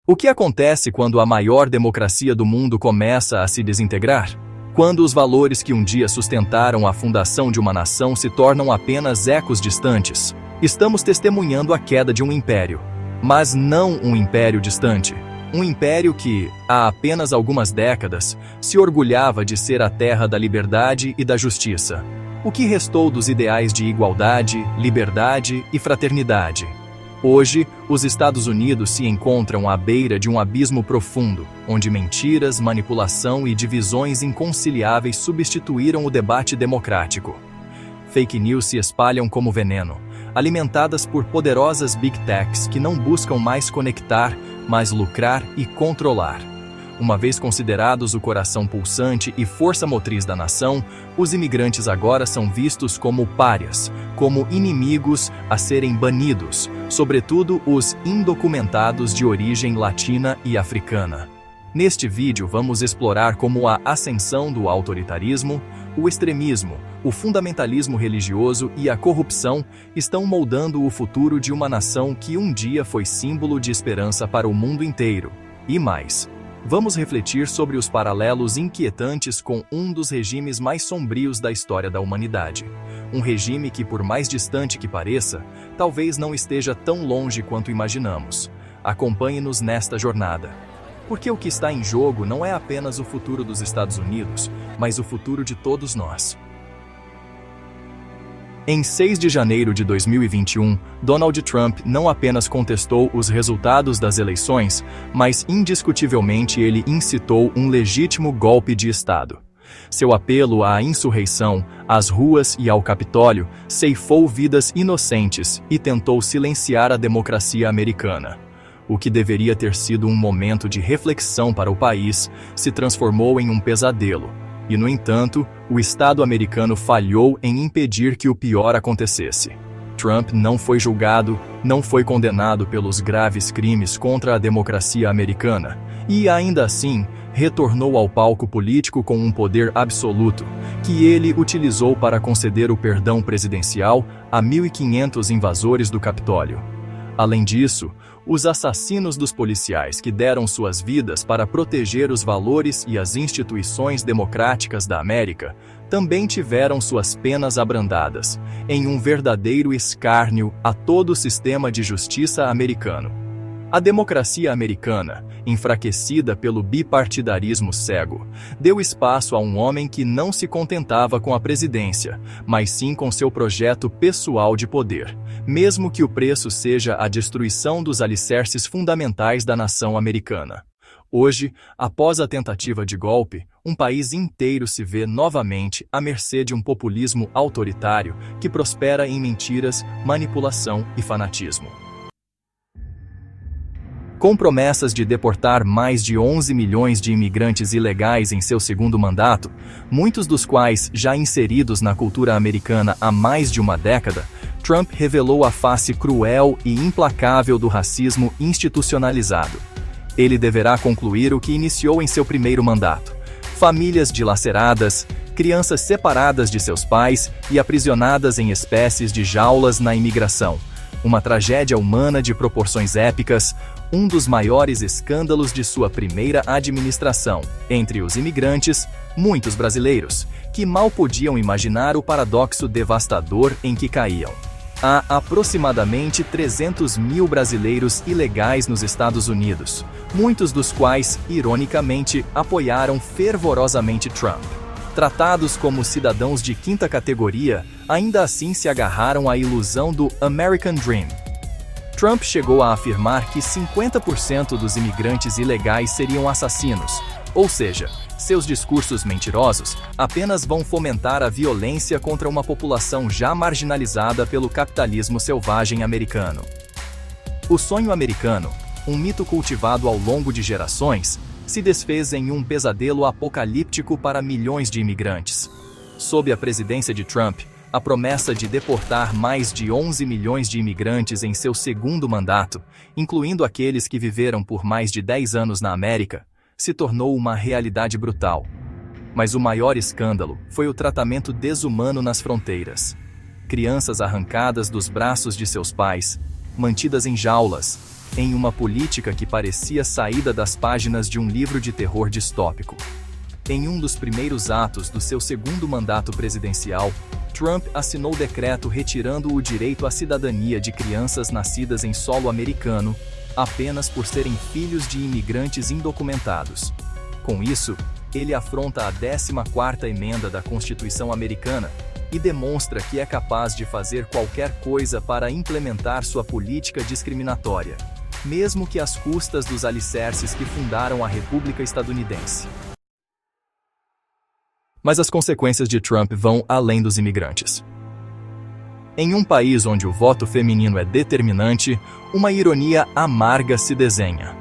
O que acontece quando a maior democracia do mundo começa a se desintegrar? Quando os valores que um dia sustentaram a fundação de uma nação se tornam apenas ecos distantes? Estamos testemunhando a queda de um império. Mas não um império distante. Um império que, há apenas algumas décadas, se orgulhava de ser a terra da liberdade e da justiça. O que restou dos ideais de igualdade, liberdade e fraternidade? Hoje, os Estados Unidos se encontram à beira de um abismo profundo, onde mentiras, manipulação e divisões inconciliáveis substituíram o debate democrático. Fake news se espalham como veneno, alimentadas por poderosas Big Techs que não buscam mais conectar, mas lucrar e controlar. Uma vez considerados o coração pulsante e força motriz da nação, os imigrantes agora são vistos como párias, como inimigos a serem banidos, sobretudo os indocumentados de origem latina e africana. Neste vídeo vamos explorar como a ascensão do autoritarismo, o extremismo, o fundamentalismo religioso e a corrupção estão moldando o futuro de uma nação que um dia foi símbolo de esperança para o mundo inteiro. E mais, vamos refletir sobre os paralelos inquietantes com um dos regimes mais sombrios da história da humanidade. Um regime que, por mais distante que pareça, talvez não esteja tão longe quanto imaginamos. Acompanhe-nos nesta jornada. Porque o que está em jogo não é apenas o futuro dos Estados Unidos, mas o futuro de todos nós. Em 6 de janeiro de 2021, Donald Trump não apenas contestou os resultados das eleições, mas indiscutivelmente ele incitou um legítimo golpe de Estado. Seu apelo à insurreição, às ruas e ao Capitólio ceifou vidas inocentes e tentou silenciar a democracia americana. O que deveria ter sido um momento de reflexão para o país se transformou em um pesadelo. E, no entanto, o Estado americano falhou em impedir que o pior acontecesse. Trump não foi julgado, não foi condenado pelos graves crimes contra a democracia americana, e, ainda assim, retornou ao palco político com um poder absoluto, que ele utilizou para conceder o perdão presidencial a 1.500 invasores do Capitólio. Além disso, os assassinos dos policiais que deram suas vidas para proteger os valores e as instituições democráticas da América também tiveram suas penas abrandadas, em um verdadeiro escárnio a todo o sistema de justiça americano. A democracia americana, enfraquecida pelo bipartidarismo cego, deu espaço a um homem que não se contentava com a presidência, mas sim com seu projeto pessoal de poder, mesmo que o preço seja a destruição dos alicerces fundamentais da nação americana. Hoje, após a tentativa de golpe, um país inteiro se vê novamente à mercê de um populismo autoritário que prospera em mentiras, manipulação e fanatismo. Com promessas de deportar mais de 11 milhões de imigrantes ilegais em seu segundo mandato, muitos dos quais já inseridos na cultura americana há mais de uma década, Trump revelou a face cruel e implacável do racismo institucionalizado. Ele deverá concluir o que iniciou em seu primeiro mandato: famílias dilaceradas, crianças separadas de seus pais e aprisionadas em espécies de jaulas na imigração. Uma tragédia humana de proporções épicas, um dos maiores escândalos de sua primeira administração. Entre os imigrantes, muitos brasileiros, que mal podiam imaginar o paradoxo devastador em que caíam. Há aproximadamente 300 mil brasileiros ilegais nos Estados Unidos, muitos dos quais, ironicamente, apoiaram fervorosamente Trump. Tratados como cidadãos de quinta categoria, ainda assim se agarraram à ilusão do American Dream. Trump chegou a afirmar que 50% dos imigrantes ilegais seriam assassinos, ou seja, seus discursos mentirosos apenas vão fomentar a violência contra uma população já marginalizada pelo capitalismo selvagem americano. O sonho americano, um mito cultivado ao longo de gerações, se desfez em um pesadelo apocalíptico para milhões de imigrantes. Sob a presidência de Trump, a promessa de deportar mais de 11 milhões de imigrantes em seu segundo mandato, incluindo aqueles que viveram por mais de 10 anos na América, se tornou uma realidade brutal. Mas o maior escândalo foi o tratamento desumano nas fronteiras. Crianças arrancadas dos braços de seus pais, mantidas em jaulas, em uma política que parecia saída das páginas de um livro de terror distópico. Em um dos primeiros atos do seu segundo mandato presidencial, Trump assinou decreto retirando o direito à cidadania de crianças nascidas em solo americano, apenas por serem filhos de imigrantes indocumentados. Com isso, ele afronta a 14ª emenda da Constituição americana e demonstra que é capaz de fazer qualquer coisa para implementar sua política discriminatória, mesmo que às custas dos alicerces que fundaram a República Estadunidense. Mas as consequências de Trump vão além dos imigrantes. Em um país onde o voto feminino é determinante, uma ironia amarga se desenha.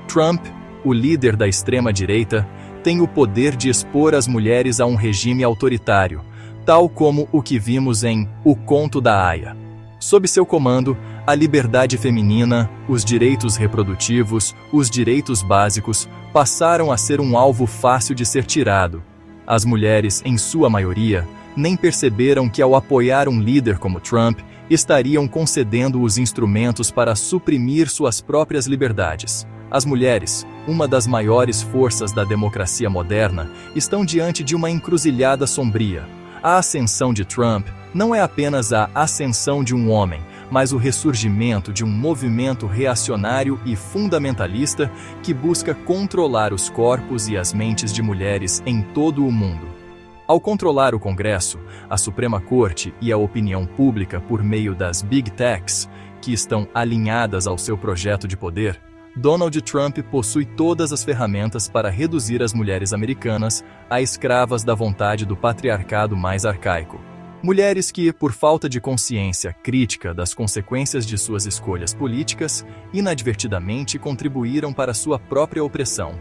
Trump, o líder da extrema-direita, tem o poder de expor as mulheres a um regime autoritário, tal como o que vimos em O Conto da Aia. Sob seu comando, a liberdade feminina, os direitos reprodutivos, os direitos básicos passaram a ser um alvo fácil de ser tirado. As mulheres, em sua maioria, nem perceberam que ao apoiar um líder como Trump, estariam concedendo os instrumentos para suprimir suas próprias liberdades. As mulheres, uma das maiores forças da democracia moderna, estão diante de uma encruzilhada sombria. A ascensão de Trump não é apenas a ascensão de um homem, mas o ressurgimento de um movimento reacionário e fundamentalista que busca controlar os corpos e as mentes de mulheres em todo o mundo. Ao controlar o Congresso, a Suprema Corte e a opinião pública por meio das Big Techs, que estão alinhadas ao seu projeto de poder, Donald Trump possui todas as ferramentas para reduzir as mulheres americanas a escravas da vontade do patriarcado mais arcaico. Mulheres que, por falta de consciência crítica das consequências de suas escolhas políticas, inadvertidamente contribuíram para sua própria opressão.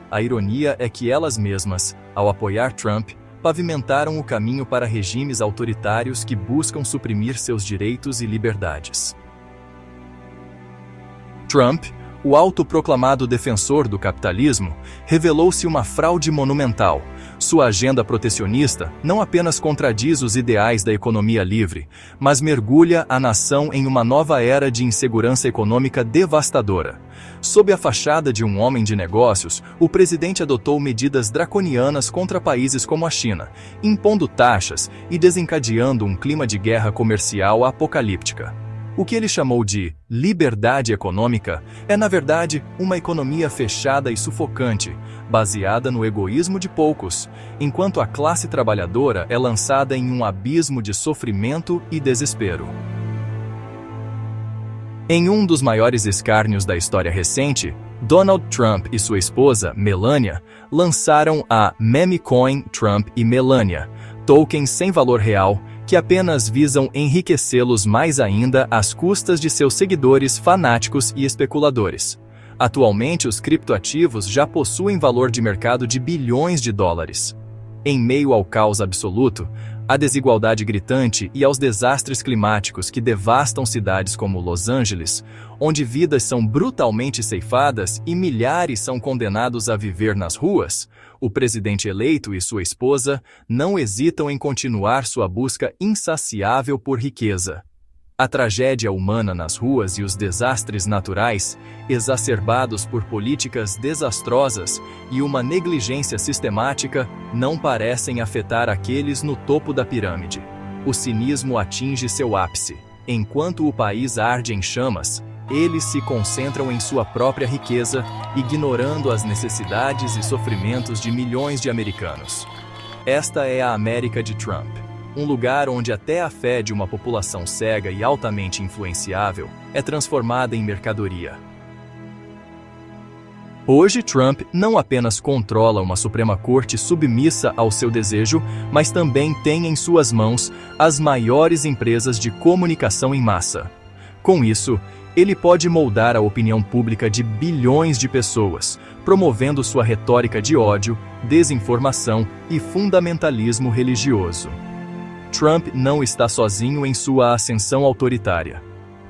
A ironia é que elas mesmas, ao apoiar Trump, pavimentaram o caminho para regimes autoritários que buscam suprimir seus direitos e liberdades. Trump, o autoproclamado defensor do capitalismo, revelou-se uma fraude monumental. Sua agenda protecionista não apenas contradiz os ideais da economia livre, mas mergulha a nação em uma nova era de insegurança econômica devastadora. Sob a fachada de um homem de negócios, o presidente adotou medidas draconianas contra países como a China, impondo taxas e desencadeando um clima de guerra comercial apocalíptica. O que ele chamou de liberdade econômica é, na verdade, uma economia fechada e sufocante, baseada no egoísmo de poucos, enquanto a classe trabalhadora é lançada em um abismo de sofrimento e desespero. Em um dos maiores escárnios da história recente, Donald Trump e sua esposa, Melania, lançaram a meme coin Trump e Melania, tokens sem valor real, que apenas visam enriquecê-los mais ainda às custas de seus seguidores fanáticos e especuladores. Atualmente, os criptoativos já possuem valor de mercado de bilhões de dólares. Em meio ao caos absoluto, à desigualdade gritante e aos desastres climáticos que devastam cidades como Los Angeles, onde vidas são brutalmente ceifadas e milhares são condenados a viver nas ruas, o presidente eleito e sua esposa não hesitam em continuar sua busca insaciável por riqueza. A tragédia humana nas ruas e os desastres naturais, exacerbados por políticas desastrosas e uma negligência sistemática, não parecem afetar aqueles no topo da pirâmide. O cinismo atinge seu ápice. Enquanto o país arde em chamas, eles se concentram em sua própria riqueza, ignorando as necessidades e sofrimentos de milhões de americanos. Esta é a América de Trump. Um lugar onde até a fé de uma população cega e altamente influenciável é transformada em mercadoria. Hoje, Trump não apenas controla uma Suprema Corte submissa ao seu desejo, mas também tem em suas mãos as maiores empresas de comunicação em massa. Com isso, ele pode moldar a opinião pública de bilhões de pessoas, promovendo sua retórica de ódio, desinformação e fundamentalismo religioso. Trump não está sozinho em sua ascensão autoritária.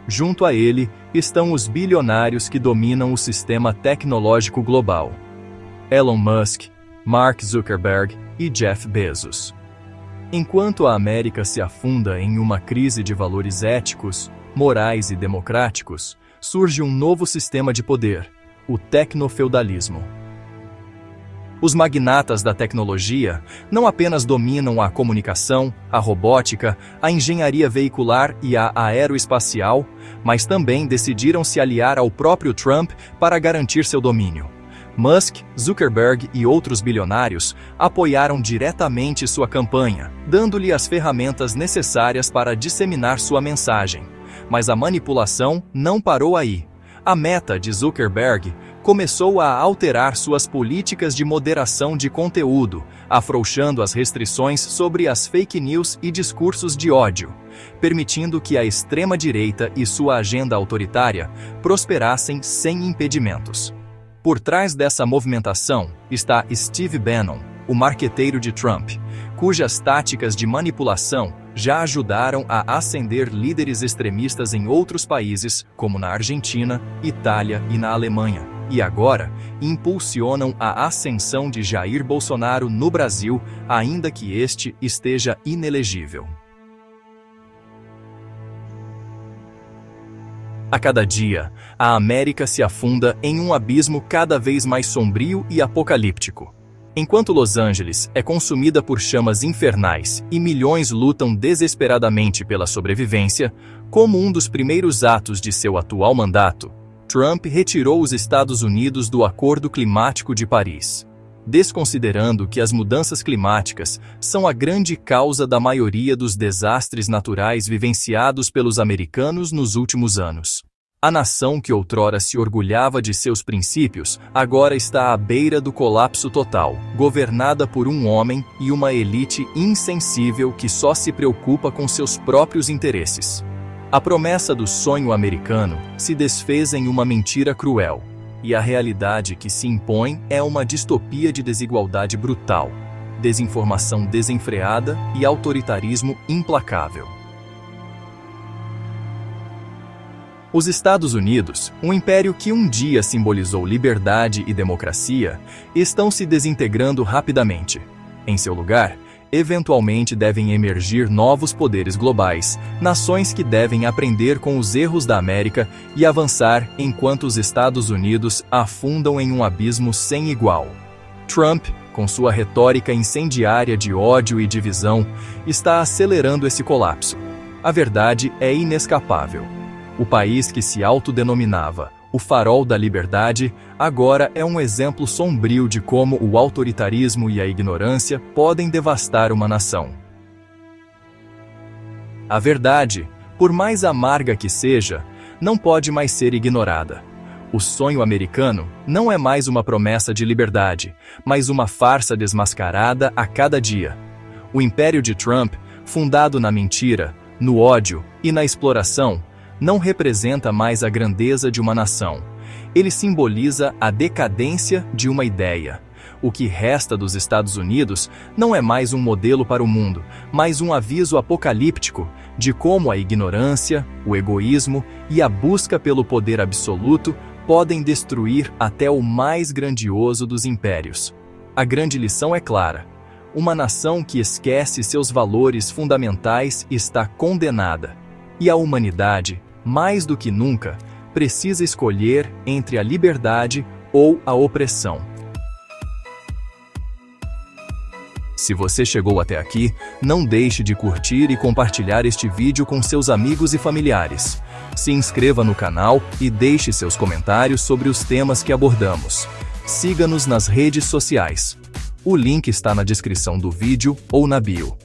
Junto a ele estão os bilionários que dominam o sistema tecnológico global: Elon Musk, Mark Zuckerberg e Jeff Bezos. Enquanto a América se afunda em uma crise de valores éticos, morais e democráticos, surge um novo sistema de poder, o tecnofeudalismo. Os magnatas da tecnologia não apenas dominam a comunicação, a robótica, a engenharia veicular e a aeroespacial, mas também decidiram se aliar ao próprio Trump para garantir seu domínio. Musk, Zuckerberg e outros bilionários apoiaram diretamente sua campanha, dando-lhe as ferramentas necessárias para disseminar sua mensagem. Mas a manipulação não parou aí. A Meta de Zuckerberg começou a alterar suas políticas de moderação de conteúdo, afrouxando as restrições sobre as fake news e discursos de ódio, permitindo que a extrema-direita e sua agenda autoritária prosperassem sem impedimentos. Por trás dessa movimentação está Steve Bannon, o marqueteiro de Trump, cujas táticas de manipulação já ajudaram a ascender líderes extremistas em outros países, como na Argentina, Itália e na Alemanha, e agora impulsionam a ascensão de Jair Bolsonaro no Brasil, ainda que este esteja inelegível. A cada dia, a América se afunda em um abismo cada vez mais sombrio e apocalíptico. Enquanto Los Angeles é consumida por chamas infernais e milhões lutam desesperadamente pela sobrevivência, como um dos primeiros atos de seu atual mandato, Trump retirou os Estados Unidos do Acordo Climático de Paris, desconsiderando que as mudanças climáticas são a grande causa da maioria dos desastres naturais vivenciados pelos americanos nos últimos anos. A nação que outrora se orgulhava de seus princípios, agora está à beira do colapso total, governada por um homem e uma elite insensível que só se preocupa com seus próprios interesses. A promessa do sonho americano se desfez em uma mentira cruel, e a realidade que se impõe é uma distopia de desigualdade brutal, desinformação desenfreada e autoritarismo implacável. Os Estados Unidos, um império que um dia simbolizou liberdade e democracia, estão se desintegrando rapidamente. Em seu lugar, eventualmente devem emergir novos poderes globais, nações que devem aprender com os erros da América e avançar enquanto os Estados Unidos afundam em um abismo sem igual. Trump, com sua retórica incendiária de ódio e divisão, está acelerando esse colapso. A verdade é inescapável. O país que se autodenominava o farol da liberdade, agora é um exemplo sombrio de como o autoritarismo e a ignorância podem devastar uma nação. A verdade, por mais amarga que seja, não pode mais ser ignorada. O sonho americano não é mais uma promessa de liberdade, mas uma farsa desmascarada a cada dia. O império de Trump, fundado na mentira, no ódio e na exploração, não representa mais a grandeza de uma nação. Ele simboliza a decadência de uma ideia. O que resta dos Estados Unidos não é mais um modelo para o mundo, mas um aviso apocalíptico de como a ignorância, o egoísmo e a busca pelo poder absoluto podem destruir até o mais grandioso dos impérios. A grande lição é clara. Uma nação que esquece seus valores fundamentais está condenada. E a humanidade, mais do que nunca, precisa escolher entre a liberdade ou a opressão. Se você chegou até aqui, não deixe de curtir e compartilhar este vídeo com seus amigos e familiares. Se inscreva no canal e deixe seus comentários sobre os temas que abordamos. Siga-nos nas redes sociais. O link está na descrição do vídeo ou na bio.